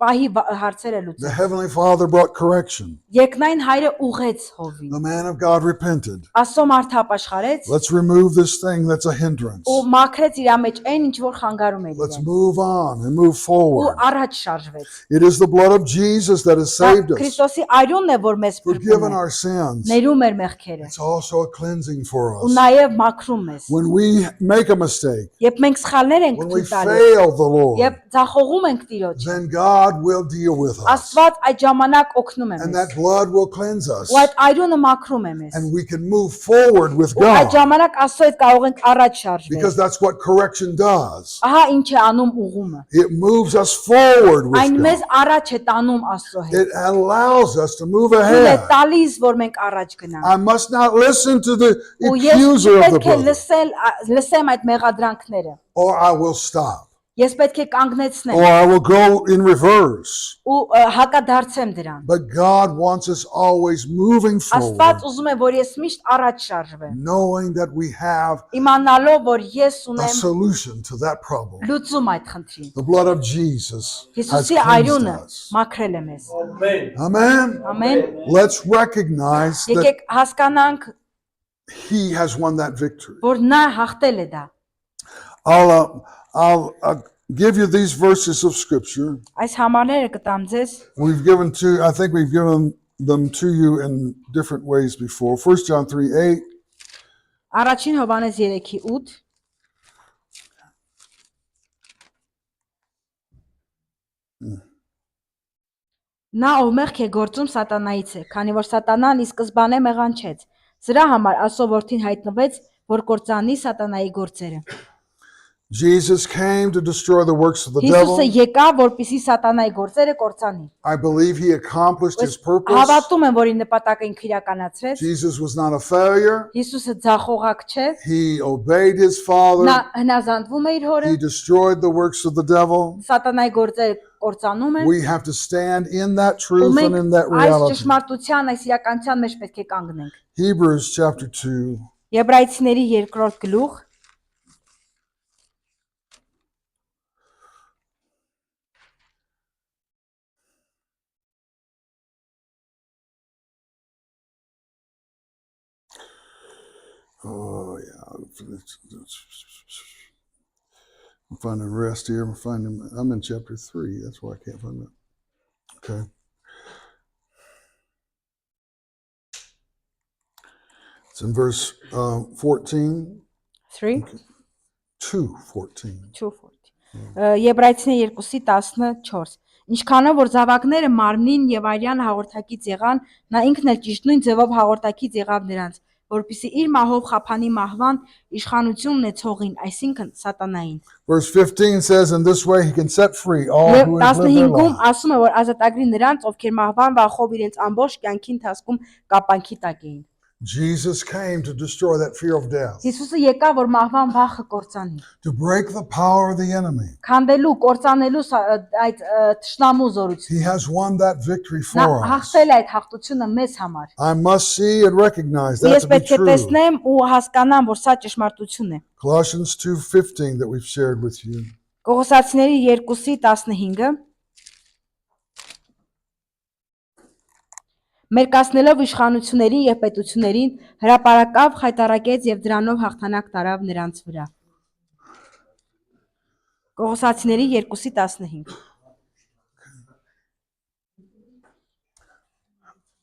պահի հարցերը The լուծեց։ Heavenly Father brought correction. Երկնային հայրը ուղեց հովին։ The man of God repented. Աստծո մարդը ապաշխարեց Let's remove this thing that's a hindrance. ու մաքրեց իր մեջ այն ինչ որ խանգարում էր Let's իրեն։ move on and move Ու forward. առաջ շարժվեց։ It is the blood of Jesus that has Դա saved us, Քրիստոսի արյունն է, որ մեզ փրկում forgiven է, our sins. ներում էր մեղքերը It's also a cleansing for ու us. նաև մաքրում մեզ։ When we make a mistake, Երբ մենք սխալներ ենք when we թույլ տալիս, fail the Lord, երբ ձախողում ենք Տիրոջը, then God will deal with us. Աստված այդ ժամանակ օգնում է And մեզ։ that blood will cleanse us. Ու այդ արյունը մաքրում է մեզ։ And we can move forward with Ու այդ God. ժամանակ Աստծո հետ կարող ենք առաջ շարժվել։ Because that's what correction does. Ահա ինչ է անում ուղումը։ It moves us forward with Այն մեզ God. առաջ է տանում Աստծո հետ։ It allows us to move Ու է ahead. տալիս, որ մենք առաջ գնանք։ I must not listen to the Ու ես accuser of the պետք է brother, լսեմ այդ մեղադրանքները։ or I will stop, Ես պետք է կանգնեցնեմ or I will go in reverse. ու հակադարձեմ դրան։ But God wants us always moving Աստված forward, ուզում է, որ ես mիշտ առաջ շարժվեմ, knowing that we have իմանալով, որ ես a ունեմ solution to that problem. լուծում այդ խնդրին։ The blood of Jesus has Հիսուսի cleansed արյունը us. մաքրել է մեզ։ Amen. Ամեն։ Let's recognize that Եկեք հասկանանք, He has won that victory. որ նա հաղթել է դա։ I'll give you these verses of Scripture. Այս համարները կտամ ձեզ, I think we've given them to you in different ways before. 1 John 3:8. առաջին Հովհաննես 3:8 Նա ով մեղք է գործում սատանայից է, քանի որ սատանան ի սկզբանե մեղանչեց։ Սրա համար Աստծո որդին հայտնվեց, որ կործանի սատանայի գործերը։ Jesus came to destroy the works of the Հիսուսը devil. եկավ, որպեսզի սատանայի գործերը կործանի։ I believe he accomplished his purpose. Հավատում եմ, որ իր նպատակը ինքը իրականացրեց։ Jesus was not a failure. Հիսուսը ձախողակ չէ։ He obeyed his Father. Նա հնազանդվում է իր հորը, He destroyed the works of the devil. սատանայի գործերը կործանում են։ We have to stand in that Ու truth and մենք in that այս reality. ճշմարտության, այս իրականության մեջ պետք է կանգնենք։ Hebrews chapter 2. Եբրայեցիների 2-րդ գլուխ Oh, yeah. I'm finding rest here. I'm in chapter 3. That's why I can't find it. Okay. It's in verse 14. 3 2:14. 2:40 Եբրայեցիներ 2:14 Ինչքանով որ զավակները մարմնին եւ արյան հաղորդակից եղան, նա ինքն էլ ճիշտ նույն ձևով հաղորդակից եղավ նրանց, որպեսզի իր մահով խափանի մահվան իշխանություն ունեցողին, այսինքն սատանային։ Verse 15 says, in this way he can set free all who have lived their 15-ում life. ասում է, որ ազատագրի նրանց, ովքեր մահվան վախով իրենց ամբողջ կյանքի ընթացքում կապանքի տակ էին։ Jesus came to destroy that fear of death, Հիսուսը եկավ, որ մահվան վախը կործանի։ to break the power of the enemy. Քանդելու, կործանելու այդ թշնամու զորությունը։ He has won that victory Նա for us. հաղթել է այդ հաղթությունը մեզ համար։ I must see and recognize that Ես to be պետք է true. տեսնեմ ու հասկանամ, որ սա ճշմարտություն է։ Colossians 2:15 that we've shared with you. Կողոսացիների 2:15 Մերկացնելով իշխանություններին եւ պետություններին հրապարակավ խայտարակեց եւ դրանով հաղթանակ տարավ նրանց վրա։ Կողոսացիների 2:15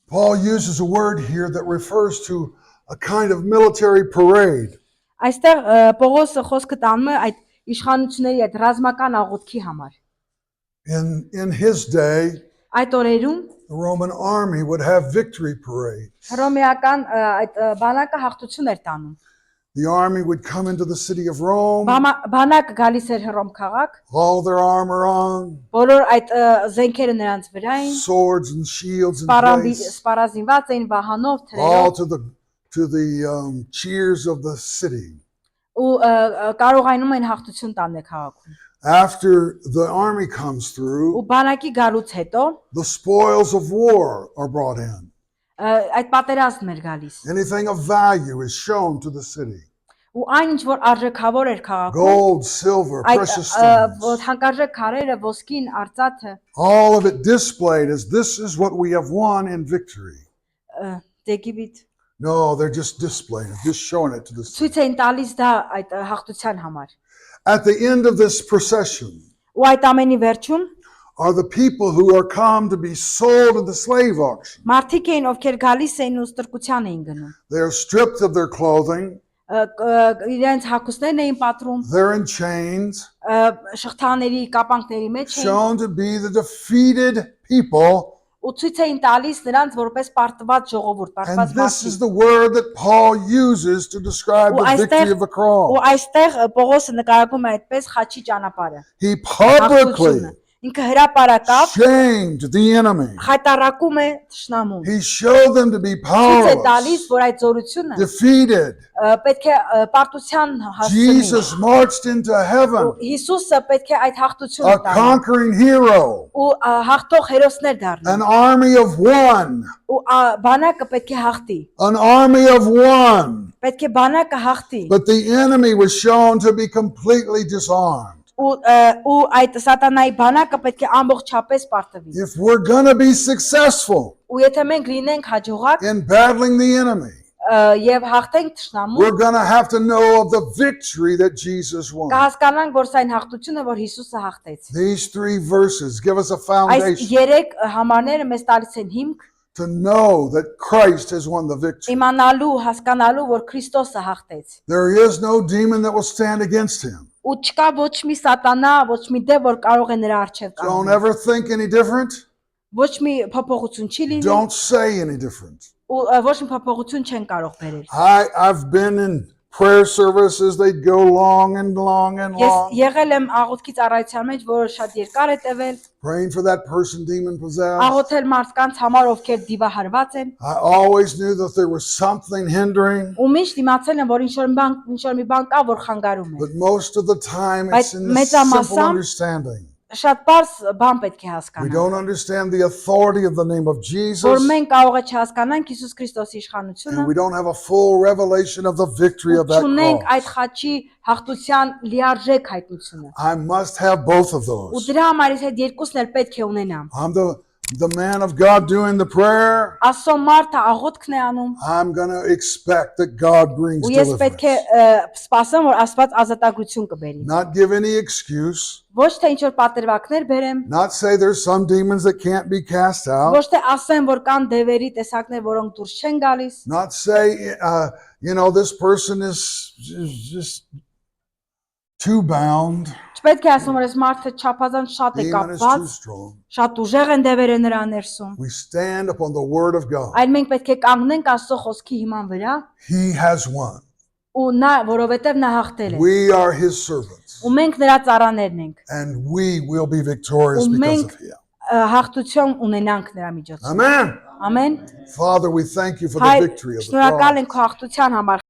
Paul uses a word here that refers to a kind of military parade. Այստեղ Պողոսը խոսքը տանում է այդ իշխանությունների այդ ռազմական աղոթքի համար։ In his day, Այդ օրերում the Roman army would have victory parade. հռոմեական այդ բանակը հաղթություն էր տանում։ The army would come into the city of Rome, Բանակը գալիս էր Հռոմ քաղաք, all their armor on, բոլոր այդ զենքերը նրանց վրա էին, swords and shields in place, սպառազինված էին վահանով, all թրերով, to the cheers of the city. ու կարողանում էին հաղթություն տանել քաղաքում։ After the army comes Ու through, բանակի գալուց հետո the spoils of war are brought in. այդ պատերազմն էր գալիս։ Anything of value is shown to the city. Ու այն ինչ որ արժեքավոր էր քաղաքում, Gold, silver, այդ precious stones. թանկարժեք քարերը, ոսկին, արծաթը, All of it displayed as this is what we have won in victory. դեգիբիտ No, they're just displaying it, just showing it to the city. ցույց էին տալիս դա այդ հաղթության համար։ At the end of this procession Ու այդ ամենի վերջում are the people who are come to be sold in the slave auction. մարդիկ էին, ովքեր գալիս էին ու ստրկության էին գնում։ They are stripped of their clothing, Իրենց հագուստներն էին պատրում, they're in chains, շղթաների, կապանքների մեջ էին shown to be the defeated people. ու ցույց էին տալիս նրանց որպես պարտված ժողովուրդ, And պարտված this is մարդիկ։ the word that Paul uses to describe Ու the victory of the cross. Ու այստեղ Պողոսը նկարագրում է այդպես խաչի ճանապարհը։ He publicly Հաղթությունը։ Ինքը հրապարակավ shamed the enemy. խայտարակում է թշնամուն։ He showed them to be Ցույց է տալիս, powerless, որ այդ զորությունը defeated. պետք է պարտության հասցնի։ Jesus marched into heaven, Հիսուսը պետք է այդ a հաղթությունը տա։ conquering hero, Ու հաղթող հերոսներ դառնա։ an army of one, Ու բանակը պետք է հաղթի։ an army of one. Պետք է բանակը հաղթի։ But the enemy was shown to be completely disarmed. Ու այդ սատանայի բանակը պետք է ամբողջապես պարտվի։ If we're going to be successful Ու եթե մենք լինենք հաջողակ in battling the enemy, եւ հաղթենք թշնամուն, we're going to have to know of the victory that Jesus won. կհասկանանք, որ սա այն հաղթությունը, որ Հիսուսը հաղթեց։ These three verses give us a Այս foundation 3 համարները մեզ տալիս են հիմք to know that Christ has won the victory. իմանալու, հասկանալու, որ Քրիստոսը հաղթեց։ There is no demon that will stand against him. Ու չկա ոչ մի սատանա, ոչ մի դև, որ կարող է նրա առջև Don't կանգնել։ ever think any different. Ոչ մի փոփոխություն չի լինի, Don't say any different. ու ոչ մի փոփոխություն չեն կարող բերել։ I've been in prayer services, they'd go long and long and Ես long, եղել եմ աղոթքի ծառայության մեջ, որը շատ երկար է տևել, praying for that person demon possessed. աղոթել մարդկանց համար, ովքեր դիվահարված են, I always knew that there was something hindering, ու միշտ իմացել եմ, որ ինչ-որ մի բան կա, որ խանգարում է։ but most of the time it's in the մեծամասամբ simple understanding. Շատ բարձ բան պետք է We հասկանանք, don't understand the authority of the name of որ Jesus, մենք կարող է չհասկանանք Հիսուս Քրիստոսի իշխանությունը, and we don't have a full revelation of the victory of that չունենք cross. այդ խաչի հաղթության լիարժեք հայտնությունը։ I must have both of Ու those. դրա համար ես այդ երկուսն էլ պետք է ունենամ։ I'm the man of God doing the prayer, Աստծո մարդը աղոթքն է անում, I'm going to expect that God brings ու ես պետք է deliverance. սպասեմ, որ Աստված ազատագրություն կբերի։ Not give any excuse. Ոչ թե ինչ որ պատրվակներ բերեմ, Not say there's some demons that can't be cast out. ոչ թե ասեմ, որ կան դևերի տեսակներ, որոնք դուրս չեն գալիս, Not say, this person is just too bound. չպետք է ասեմ, որ այս մարդը չափազանց շատ է Demon is too կապված, strong. շատ ուժեղ են դևերը նրա ներսում, We stand upon the word of God. այլ մենք պետք է կանգնենք Աստծո խոսքի հիման վրա, He has won. ու նա, որովհետև նա հաղթել է, We are his servants. ու մենք նրա ծառաներն ենք, And we will be victorious because of him. հաղթություն ունենանք նրա միջոցով։ Amen. Ամեն։ Father, we thank you for the Հայր, victory of the շնորհակալ cross. ենք քո հաղթության համար։